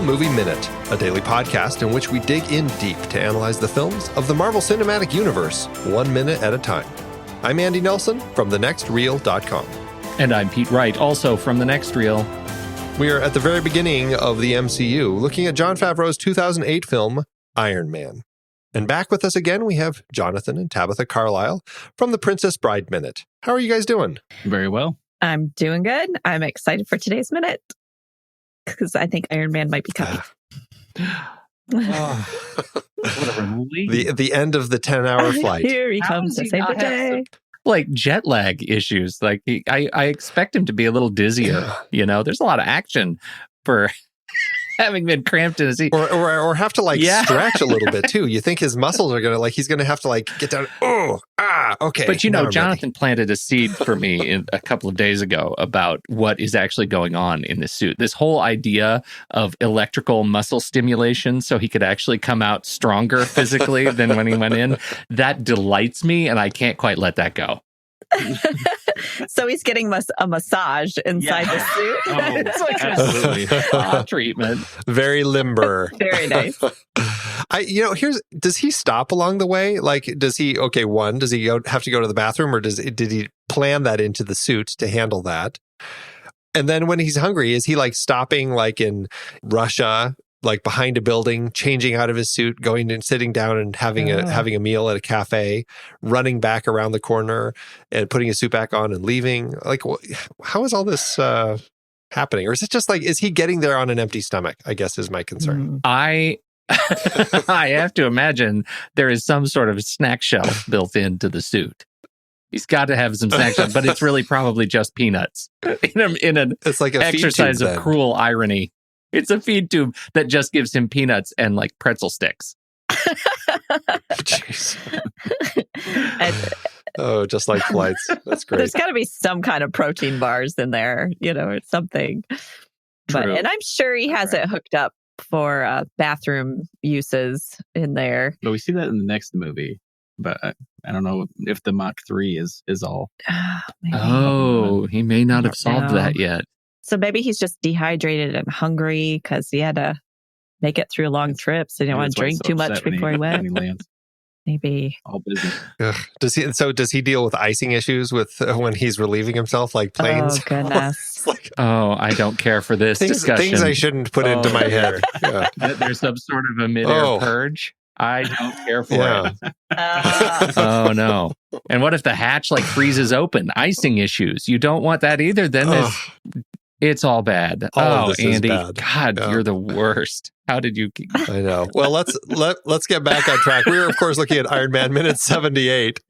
Movie Minute, a daily podcast in which we dig in deep to analyze the films of the Marvel Cinematic Universe, 1 minute at a time. I'm Andy Nelson from thenextreel.com. And I'm Pete Wright, also from The Next Reel. We are at the very beginning of the MCU, looking at Jon Favreau's 2008 film, Iron Man. And back with us again, we have Jonathan and Tabitha Carlisle from the Princess Bride Minute. How are you guys doing? Very well. I'm doing good. I'm excited for today's minute because I think Iron Man might be coming. What a relief. The end of the 10-hour flight. Here he comes to save the day. Like jet lag issues. Like I expect him to be a little dizzier. You know, there's a lot of action for having been cramped in a seat. Or have to stretch a little bit too. You think his muscles are going to he's going to have to get down. Okay. But Jonathan planted a seed for me a couple of days ago about what is actually going on in this suit. This whole idea of electrical muscle stimulation so he could actually come out stronger physically than when he went in. That delights me, and I can't quite let that go. So he's getting a massage inside the suit. It's like absolutely spa treatment. Very limber. Very nice. Does he stop along the way? Does he have to go to the bathroom, or did he plan that into the suit to handle that? And then when he's hungry, is he stopping in Russia, behind a building, changing out of his suit, going and sitting down and having a meal at a cafe, running back around the corner and putting his suit back on and leaving? How is all this happening? Or is it just is he getting there on an empty stomach, I guess is my concern. I have to imagine there is some sort of snack shelf built into the suit. He's got to have some snack shelf, but it's really probably just peanuts in an it's like a exercise feed tube, of cruel irony. It's a feed tube that just gives him peanuts and pretzel sticks. Jeez. Just like flights. That's great. There's got to be some kind of protein bars in there, or something. And I'm sure he has it hooked up for bathroom uses in there. But we see that in the next movie. But I don't know if the Mach 3 is all. He may not have solved that yet. So maybe he's just dehydrated and hungry because he had to make it through long trips. He didn't want to drink too much before he went. Maybe. All busy. Does he deal with icing issues with when he's relieving himself, like planes? Oh, goodness. I don't care for this discussion. Things I shouldn't put into my head. Yeah. There's some sort of a mid-air purge. I don't care for it. Oh, no. And what if the hatch freezes open? Icing issues. You don't want that either. Then it's all bad. All of this Andy, is bad. God, you're the worst. How did you... I know. Well, let's get back on track. We're, of course, looking at Iron Man Minute 78.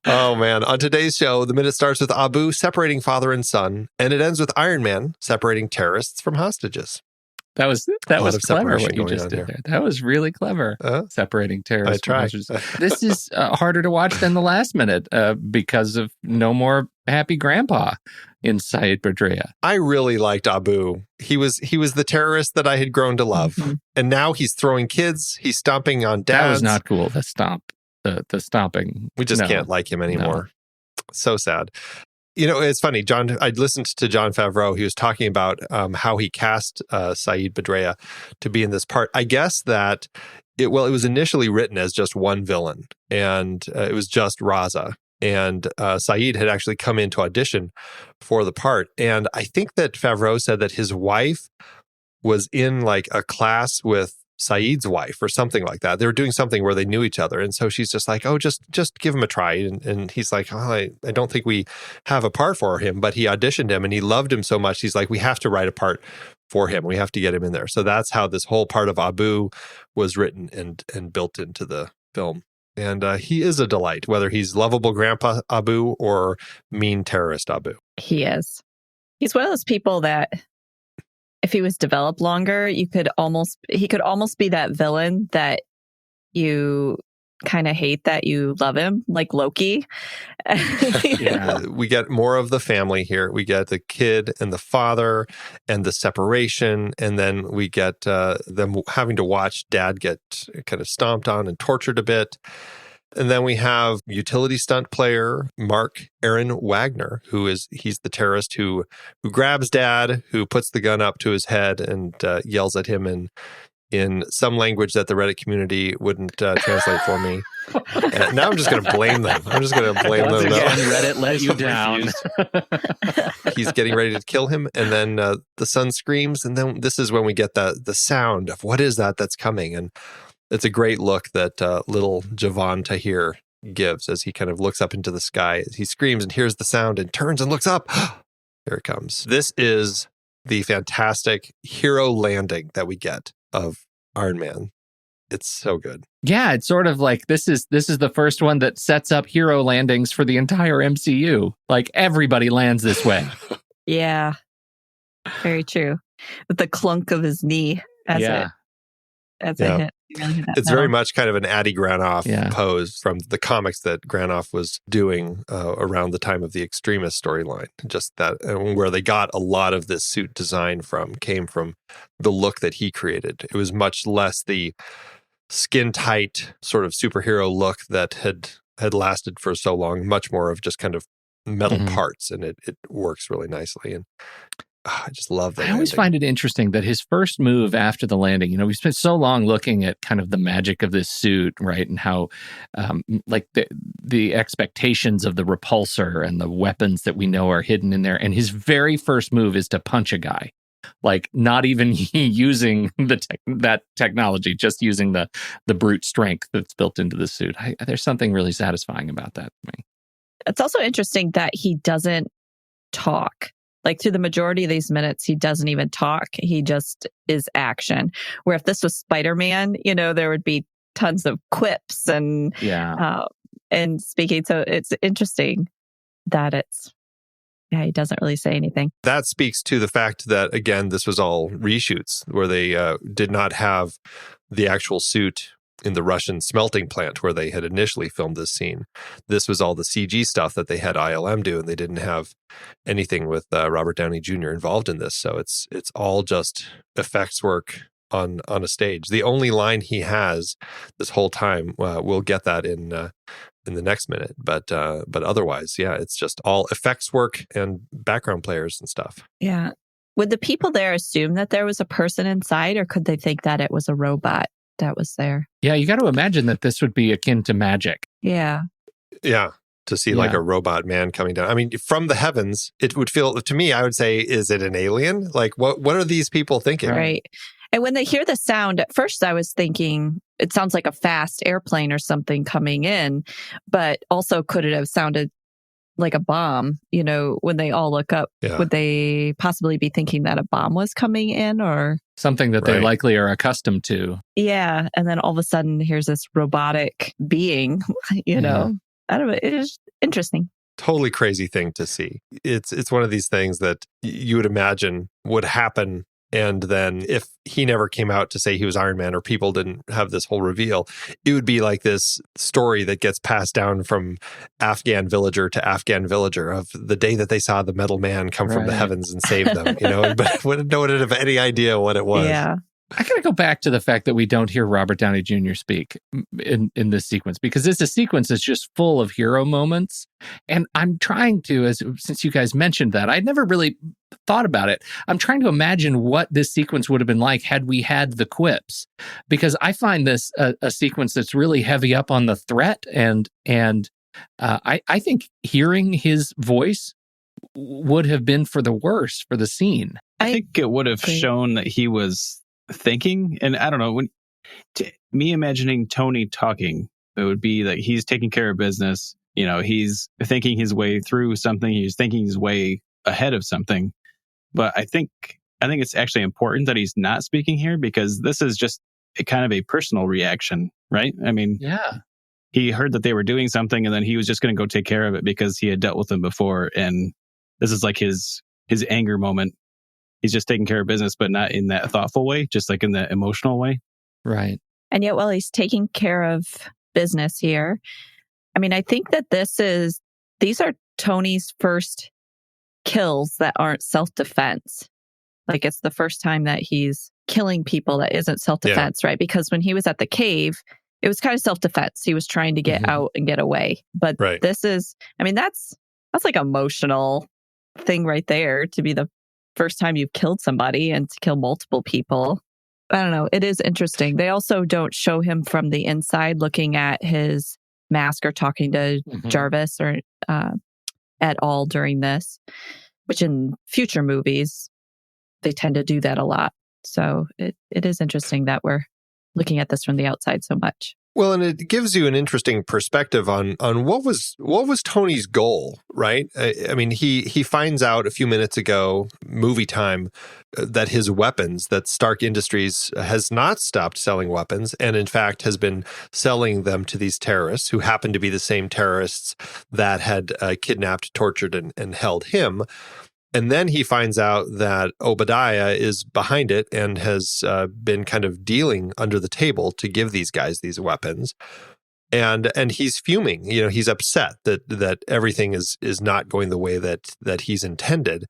Oh, man. On today's show, the minute starts with Abu separating father and son, and it ends with Iron Man separating terrorists from hostages. That was clever what you just did there. That was really clever. Separating terrorists from hostages. This is harder to watch than the last minute because of no more happy grandpa in Saeed Badria. I really liked Abu. He was the terrorist that I had grown to love. Mm-hmm. And now he's throwing kids. He's stomping on dads. That was not cool. The stomping. We just can't like him anymore. No. So sad. It's funny, I listened to Jon Favreau. He was talking about how he cast Saeed Badria to be in this part. I guess that it was initially written as just one villain, and it was just Raza. And Saeed had actually come in to audition for the part. And I think that Favreau said that his wife was in a class with Saeed's wife or something like that. They were doing something where they knew each other. And so she's just just give him a try. And he's like, I don't think we have a part for him, but he auditioned him and he loved him so much. He's like, we have to write a part for him. We have to get him in there. So that's how this whole part of Abu was written and built into the film. And he is a delight, whether he's lovable grandpa Abu or mean terrorist Abu. He is. He's one of those people that if he was developed longer, he could almost be that villain that you kind of hate that you love him, like Loki. We get more of the family here. We get the kid and the father and the separation, and then we get them having to watch dad get kind of stomped on and tortured a bit. And then we have utility stunt player Mark Aaron Wagner, he's the terrorist who grabs Dad, who puts the gun up to his head and yells at him in some language that the Reddit community wouldn't translate for me. And now I'm just going to blame them. Reddit let you down. He's getting ready to kill him, and then the son screams, and then this is when we get the sound of what is that's coming, and it's a great look that little Javan Tahir gives as he kind of looks up into the sky. He screams and hears the sound and turns and looks up. Here it comes. This is the fantastic hero landing that we get of Iron Man. It's so good. Yeah, it's sort of like this is the first one that sets up hero landings for the entire MCU. Like everybody lands this way. Yeah, very true. With the clunk of his knee as it hit. It's very much kind of an Adi Granoff pose from the comics that Granoff was doing around the time of the Extremist storyline. Just that, where they got a lot of this suit design came from the look that he created. It was much less the skin-tight sort of superhero look that had lasted for so long, much more of just kind of metal parts, and it works really nicely. And I just love that. I always find it interesting that his first move after the landing, we spent so long looking at kind of the magic of this suit, right? And how like the expectations of the repulsor and the weapons that we know are hidden in there. And his very first move is to punch a guy. Like not even using that technology, just using the brute strength that's built into the suit. There's something really satisfying about that for me. It's also interesting that he doesn't talk. Like through the majority of these minutes, he doesn't even talk. He just is action. Where if this was Spider-Man, there would be tons of quips and speaking. So it's interesting that he doesn't really say anything. That speaks to the fact that, again, this was all reshoots where they did not have the actual suit in the Russian smelting plant where they had initially filmed this scene. This was all the CG stuff that they had ILM do, and they didn't have anything with Robert Downey Jr. involved in this. So it's all just effects work on a stage. The only line he has this whole time, we'll get that in the next minute, but otherwise, it's just all effects work and background players and stuff. Yeah. Would the people there assume that there was a person inside, or could they think that it was a robot that was there? Yeah, you got to imagine that this would be akin to magic. Yeah. Yeah. To see like a robot man coming down. I mean, from the heavens, it would feel, to me, I would say, is it an alien? Like, what are these people thinking? Right. And when they hear the sound, at first I was thinking it sounds like a fast airplane or something coming in, but also could it have sounded like a bomb? When they all look up, would they possibly be thinking that a bomb was coming in or something that they likely are accustomed to? Yeah. And then all of a sudden, here's this robotic being, I don't know. It is interesting. Totally crazy thing to see. It's one of these things that you would imagine would happen. And then if he never came out to say he was Iron Man, or people didn't have this whole reveal, it would be like this story that gets passed down from Afghan villager to Afghan villager of the day that they saw the metal man come from the heavens and save them, but no one would have any idea what it was. Yeah. I got to go back to the fact that we don't hear Robert Downey Jr. speak in this sequence, because this sequence is just full of hero moments. And I'm trying to, since you guys mentioned that, I'd never really thought about it. I'm trying to imagine what this sequence would have been like had we had the quips, because I find this a sequence that's really heavy up on the threat. And I think hearing his voice would have been for the worse for the scene. I think it would have shown that he was thinking, and I don't know, me imagining Tony talking, it would be like he's taking care of business. He's thinking his way through something. He's thinking his way ahead of something. But I think it's actually important that he's not speaking here, because this is just a kind of a personal reaction, right? I mean, he heard that they were doing something, and then he was just going to go take care of it because he had dealt with them before, and this is like his anger moment. He's just taking care of business, but not in that thoughtful way, just like in the emotional way. Right. And yet, while he's taking care of business here, I mean, I think that these are Tony's first kills that aren't self-defense. Like, it's the first time that he's killing people that isn't self-defense, right? Because when he was at the cave, it was kind of self-defense. He was trying to get out and get away. But this is, I mean, that's like emotional thing right there, to be the first time you've killed somebody and to kill multiple people. I don't know. It is interesting. They also don't show him from the inside looking at his mask or talking to Jarvis or at all during this, which in future movies, they tend to do that a lot. So it is interesting that we're looking at this from the outside so much. Well, and it gives you an interesting perspective on what was Tony's goal, right? I mean, he finds out a few minutes ago, movie time, that his weapons, that Stark Industries has not stopped selling weapons, and in fact has been selling them to these terrorists who happen to be the same terrorists that had kidnapped, tortured, and held him. And then he finds out that Obadiah is behind it and has been kind of dealing under the table to give these guys these weapons. And he's fuming. He's upset that everything is not going the way that he's intended.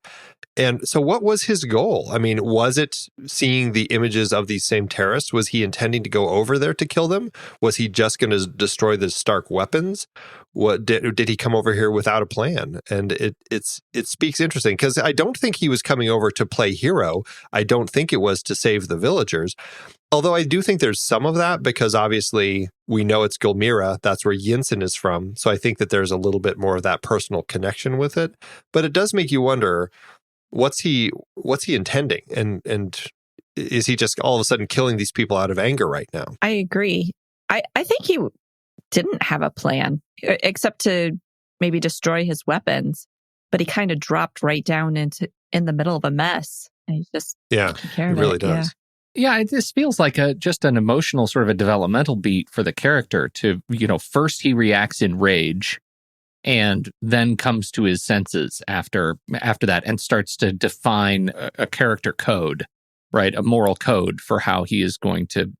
And so what was his goal? I mean, was it seeing the images of these same terrorists? Was he intending to go over there to kill them? Was he just going to destroy the Stark weapons? What did he come over here without a plan? And it speaks interesting, because I don't think he was coming over to play hero. I don't think it was to save the villagers. Although I do think there's some of that, because obviously we know it's Gulmira. That's where Yinsen is from. So I think that there's a little bit more of that personal connection with it. But it does make you wonder, what's he intending? And is he just all of a sudden killing these people out of anger right now? I agree. I think he didn't have a plan, except to maybe destroy his weapons. But he kind of dropped right down in the middle of a mess. And he just it really does. Yeah, it just feels like just an emotional sort of a developmental beat for the character to, first he reacts in rage and then comes to his senses after that and starts to define a character code, right? A moral code for how he's going to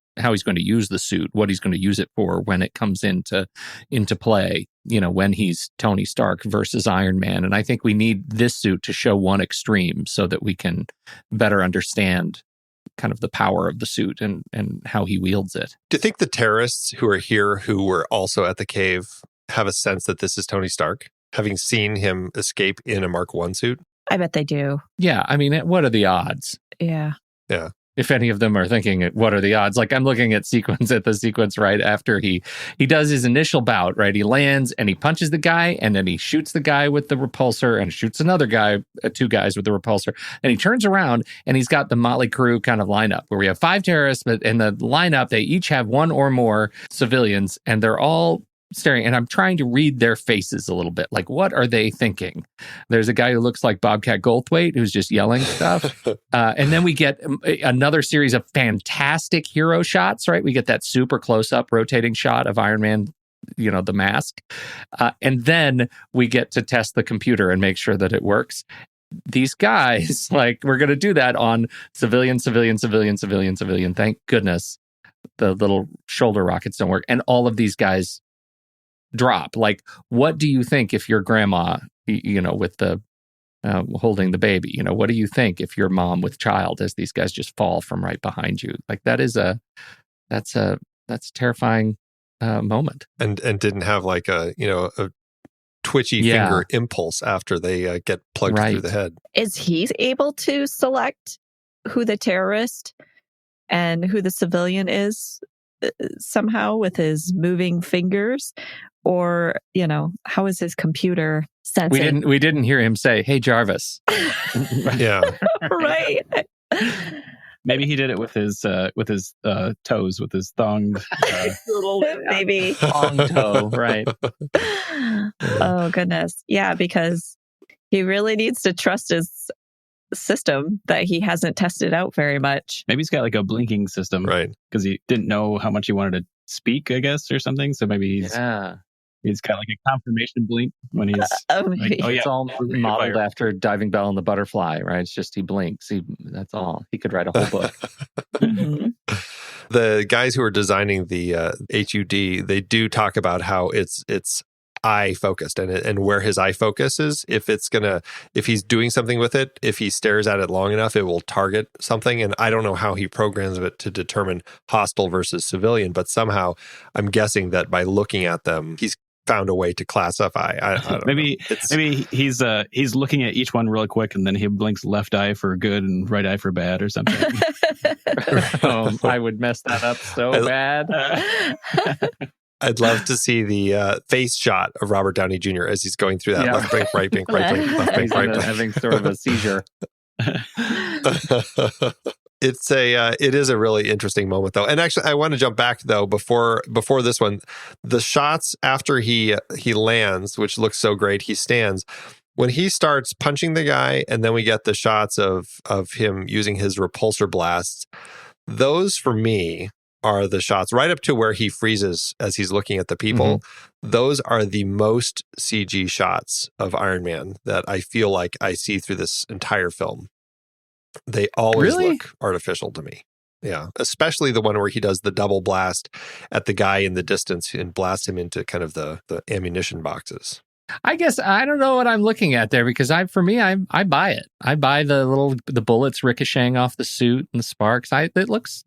use the suit, what he's going to use it for when it comes into play, when he's Tony Stark versus Iron Man. And I think we need this suit to show one extreme so that we can better understand kind of the power of the suit and how he wields it. Do you think the terrorists who are here, who were also at the cave, have a sense that this is Tony Stark, having seen him escape in a Mark I suit? I bet they do. Yeah, I mean, what are the odds? Yeah. If any of them are thinking, what are the odds? Like, I'm looking at the sequence right after he does his initial bout, right? He lands and he punches the guy, and then he shoots the guy with the repulsor and shoots another guy, two guys with the repulsor. And he turns around and he's got the Motley Crue kind of lineup where we have 5 terrorists, but in the lineup, they each have 1 or more civilians, and they're all staring, and I'm trying to read their faces a little bit. Like, what are they thinking? There's a guy who looks like Bobcat Goldthwait who's just yelling stuff. And then we get another series of fantastic hero shots, right? We get that super close-up rotating shot of Iron Man, the mask. And then we get to test the computer and make sure that it works. These guys, like, we're going to do that on civilian. Thank goodness the little shoulder rockets don't work. And all of these guys drop. Like, what do you think if your grandma, with the holding the baby, what do you think if your mom with child, as these guys just fall from right behind you? Like, that's a terrifying moment. And didn't have like a twitchy finger impulse after they get plugged through the head. Is he able to select who the terrorist and who the civilian is somehow with his moving fingers? Or, how is his computer sensing? We didn't hear him say, "Hey, Jarvis." Yeah. Right. Maybe he did it with his toes, with his thong. Little baby. Thong toe, right. Oh, goodness. Yeah, because he really needs to trust his system that he hasn't tested out very much. Maybe he's got like a blinking system. Right. Because he didn't know how much he wanted to speak, I guess, or something. So maybe he's got like a confirmation blink when he's it's all modeled after Diving Bell and the Butterfly, right? It's just he blinks. That's all. He could write a whole book. Mm-hmm. The guys who are designing the HUD, they do talk about how it's eye focused and where his eye focus is. If he's doing something with it, if he stares at it long enough, it will target something. And I don't know how he programs it to determine hostile versus civilian, but somehow I'm guessing that by looking at them, he's found a way to classify. I don't maybe know. Maybe he's looking at each one really quick, and then he blinks left eye for good and right eye for bad or something. I would mess that up so bad. I'd love to see the face shot of Robert Downey Jr. as he's going through that left blink, right blink, right blink, left blink, right blink, having sort of a seizure. It is a really interesting moment though. And actually I want to jump back though before this one. The shots after he lands, which looks so great, he stands. When he starts punching the guy, and then we get the shots of him using his repulsor blasts, those for me are the shots right up to where he freezes as he's looking at the people. Mm-hmm. Those are the most CG shots of Iron Man that I feel like I see through this entire film. They always look artificial to me. Yeah, especially the one where he does the double blast at the guy in the distance and blasts him into kind of the ammunition boxes. I guess I don't know what I'm looking at there, because I buy it. I buy the bullets ricocheting off the suit and the sparks. It looks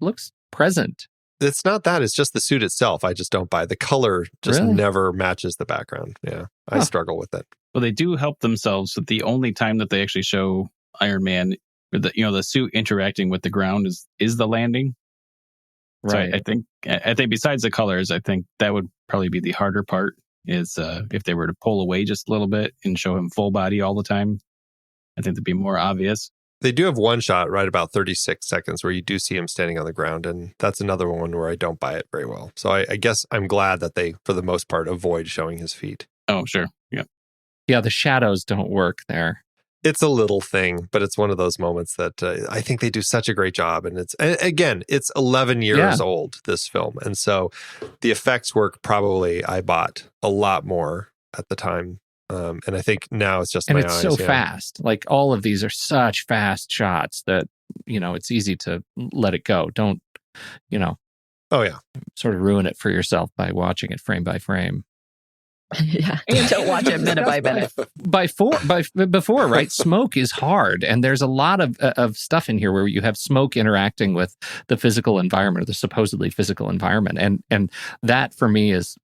present. It's not that. It's just the suit itself. I just don't buy. The color just never matches the background. Yeah, I struggle with it. Well, they do help themselves. But the only time that they actually show Iron Man, or the suit interacting with the ground is the landing. Right. So I think besides the colors, I think that would probably be the harder part. Is if they were to pull away just a little bit and show him full body all the time, I think that'd be more obvious. They do have one shot right about 36 seconds where you do see him standing on the ground, and that's another one where I don't buy it very well. So I guess I'm glad that they, for the most part, avoid showing his feet. Oh, sure. Yeah. Yeah, the shadows don't work there. It's a little thing, but it's one of those moments that I think they do such a great job. And it's 11 years old, this film. And so the effects work probably I bought a lot more at the time. And I think now it's just my eyes. And it's so fast. Like all of these are such fast shots that, it's easy to let it go. Don't, oh yeah, sort of ruin it for yourself by watching it frame by frame. Yeah, you don't watch it minute by minute. Before, right? Smoke is hard, and there's a lot of stuff in here where you have smoke interacting with the physical environment, or the supposedly physical environment, and that for me is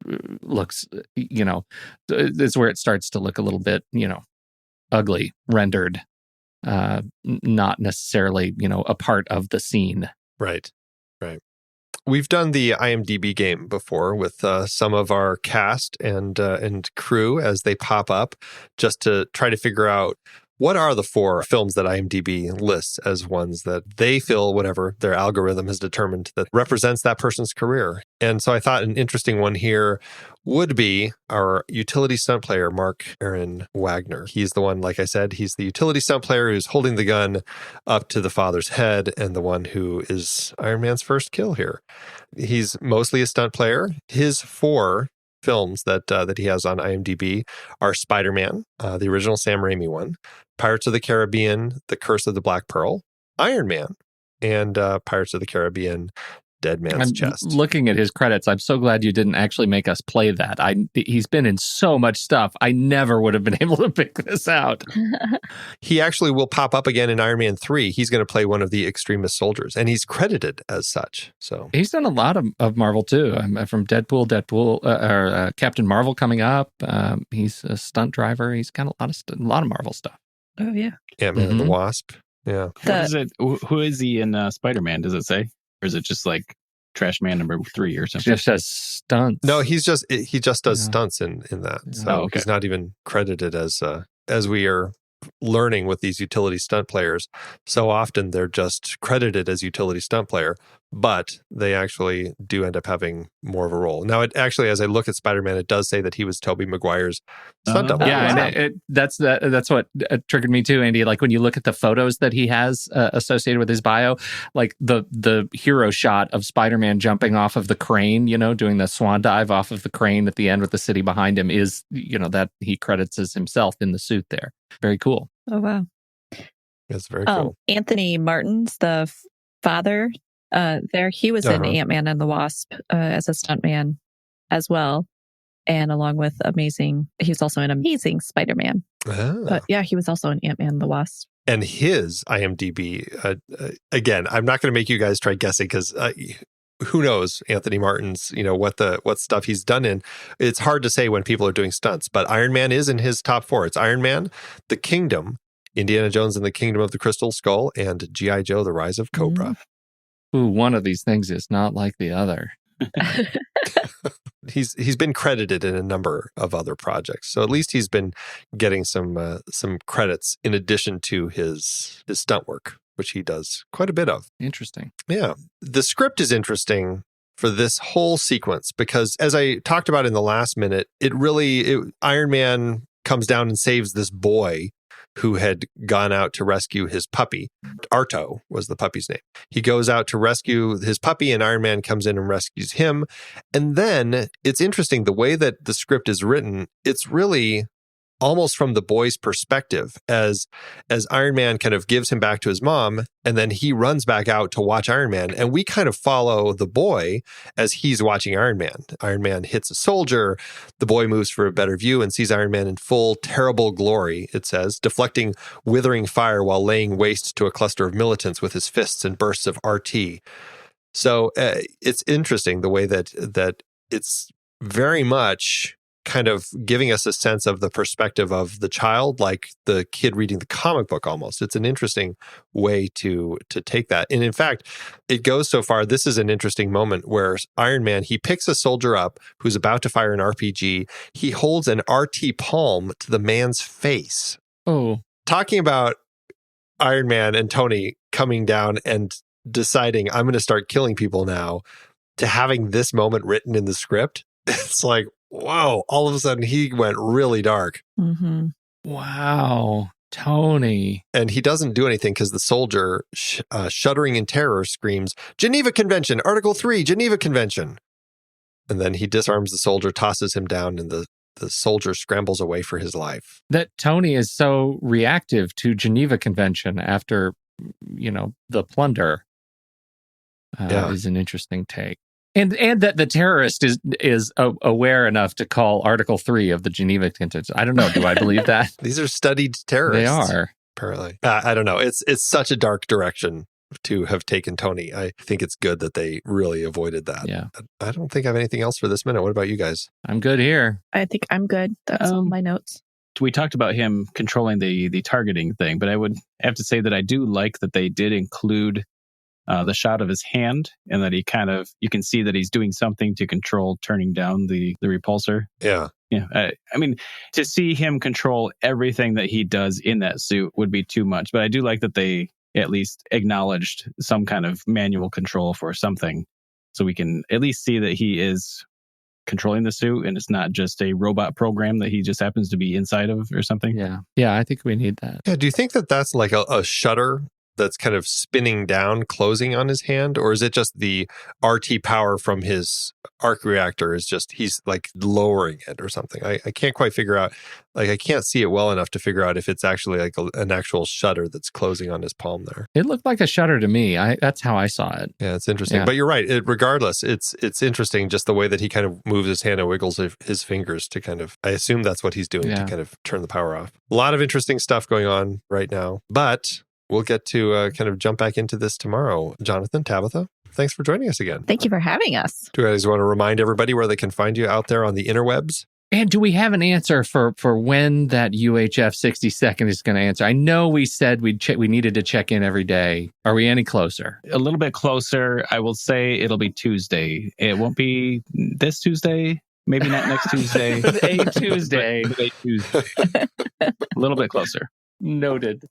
where it starts to look a little bit, ugly, rendered, not necessarily, a part of the scene. Right. We've done the IMDb game before with some of our cast and crew as they pop up, just to try to figure out what are the 4 films that IMDb lists as ones that they feel whatever their algorithm has determined that represents that person's career. And so I thought an interesting one here would be our utility stunt player, Mark Aaron Wagner. He's the one, like I said, he's the utility stunt player who's holding the gun up to the father's head and the one who is Iron Man's first kill here. He's mostly a stunt player. His 4 films that he has on IMDb are Spider-Man, the original Sam Raimi one, Pirates of the Caribbean, The Curse of the Black Pearl, Iron Man, and Pirates of the Caribbean, Dead Man's Chest. Looking at his credits, I'm so glad you didn't actually make us play that. He's been in so much stuff. I never would have been able to pick this out. He actually will pop up again in Iron Man 3. He's going to play one of the extremist soldiers, and he's credited as such. So he's done a lot of Marvel too. From Deadpool, or Captain Marvel coming up. He's a stunt driver. He's got a lot of Marvel stuff. Oh yeah, Ant-Man and the Wasp. Yeah. What is it? Who is he in Spider-Man? Does it say? Or is it just like Trash Man number 3 or something? Just does stunts. No, he just does stunts in that. So he's not even credited as we are learning with these utility stunt players. So often they're just credited as utility stunt player, but they actually do end up having more of a role. Now, it actually, as I look at Spider-Man, it does say that he was Tobey Maguire's stunt double. Yeah, and that's what triggered me too, Andy. Like when you look at the photos that he has associated with his bio, like the hero shot of Spider-Man jumping off of the crane, doing the swan dive off of the crane at the end with the city behind him is, that he credits as himself in the suit there. Very cool. Oh, wow. That's very cool. Anthony Martins, the father there, he was in Ant-Man and the Wasp as a stuntman as well. And along with he's also an Amazing Spider-Man. But yeah, he was also in Ant-Man and the Wasp. And his IMDb, again, I'm not going to make you guys try guessing because who knows Anthony Martin's, what stuff he's done in. It's hard to say when people are doing stunts, but Iron Man is in his top 4. It's Iron Man, The Kingdom, Indiana Jones and the Kingdom of the Crystal Skull, and G.I. Joe, The Rise of Cobra. Ooh, one of these things is not like the other. He's been credited in a number of other projects, so at least he's been getting some credits in addition to his stunt work, which he does quite a bit of. Interesting. Yeah, the script is interesting for this whole sequence because, as I talked about in the last minute, Iron Man comes down and saves this boy who had gone out to rescue his puppy. Arto was the puppy's name. He goes out to rescue his puppy and Iron Man comes in and rescues him. And then it's interesting, the way that the script is written, it's really almost from the boy's perspective as Iron Man kind of gives him back to his mom, and then he runs back out to watch Iron Man, and we kind of follow the boy as he's watching Iron Man. Iron Man hits a soldier, the boy moves for a better view and sees Iron Man in full terrible glory, it says, deflecting withering fire while laying waste to a cluster of militants with his fists and bursts of RT. So it's interesting the way that it's very much kind of giving us a sense of the perspective of the child, like the kid reading the comic book almost. It's an interesting way to take that. And in fact, it goes so far, this is an interesting moment where Iron Man, he picks a soldier up who's about to fire an RPG. He holds an RT palm to the man's face. Oh. Talking about Iron Man and Tony coming down and deciding, I'm going to start killing people now, to having this moment written in the script, it's like, whoa, all of a sudden he went really dark. Mm-hmm. Wow, Tony. And he doesn't do anything because the soldier, shuddering in terror, screams, Geneva Convention, Article 3, Geneva Convention. And then he disarms the soldier, tosses him down, and the soldier scrambles away for his life. That Tony is so reactive to Geneva Convention after, the plunder is an interesting take. And that the terrorist is aware enough to call Article 3 of the Geneva Convention. I don't know. Do I believe that? These are studied terrorists. They are. Apparently. I don't know. It's such a dark direction to have taken Tony. I think it's good that they really avoided that. Yeah. I don't think I have anything else for this minute. What about you guys? I'm good here. I think I'm good. That's all my notes. We talked about him controlling the targeting thing, but I would have to say that I do like that they did include the shot of his hand, and that you can see that he's doing something to control turning down the repulsor. Yeah. Yeah. I mean, to see him control everything that he does in that suit would be too much, but I do like that they at least acknowledged some kind of manual control for something, so we can at least see that he is controlling the suit and it's not just a robot program that he just happens to be inside of or something. Yeah, I think we need that. Yeah, do you think that that's like a shutter that's kind of spinning down, closing on his hand? Or is it just the RT power from his arc reactor he's like lowering it or something? I can't quite figure out, I can't see it well enough to figure out if it's actually like an actual shutter that's closing on his palm there. It looked like a shutter to me. That's how I saw it. Yeah, it's interesting. Yeah. But you're right. Regardless, it's interesting just the way that he kind of moves his hand and wiggles his fingers to kind of, I assume that's what he's doing to kind of turn the power off. A lot of interesting stuff going on right now, but we'll get to kind of jump back into this tomorrow. Jonathan, Tabitha, thanks for joining us again. Thank you for having us. Do you guys want to remind everybody where they can find you out there on the interwebs? And do we have an answer for when that UHF 62nd is going to answer? I know we said we needed to check in every day. Are we any closer? A little bit closer. I will say it'll be Tuesday. It won't be this Tuesday. Maybe not next Tuesday. A Tuesday. A Tuesday. A little bit closer. Noted.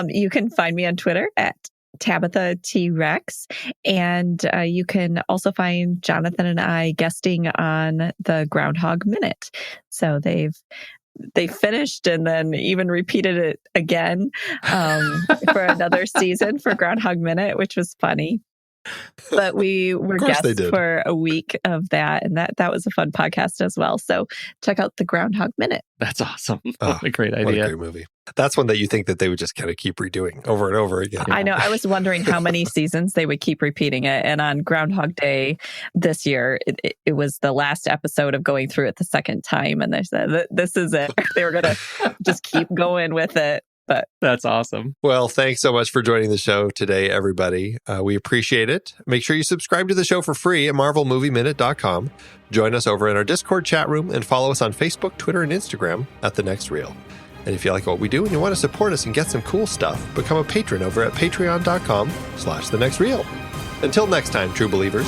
You can find me on Twitter at Tabitha T. Rex, and you can also find Jonathan and I guesting on the Groundhog Minute. So they finished and then even repeated it again for another season for Groundhog Minute, which was funny. But we were guests for a week of that, and that was a fun podcast as well. So check out the Groundhog Minute. That's awesome. What a great idea. What a great movie. That's one that you think that they would just kind of keep redoing over and over again. I know. I was wondering how many seasons they would keep repeating it. And on Groundhog Day this year, it was the last episode of going through it the second time. And they said, this is it. They were going to just keep going with it. But that's awesome. Well, thanks so much for joining the show today, everybody. We appreciate it. Make sure you subscribe to the show for free at marvelmovieminute.com. Join us over in our Discord chat room and follow us on Facebook, Twitter, and Instagram at The Next Reel. And if you like what we do and you want to support us and get some cool stuff, become a patron over at patreon.com/thenextreel. Until next time, true believers.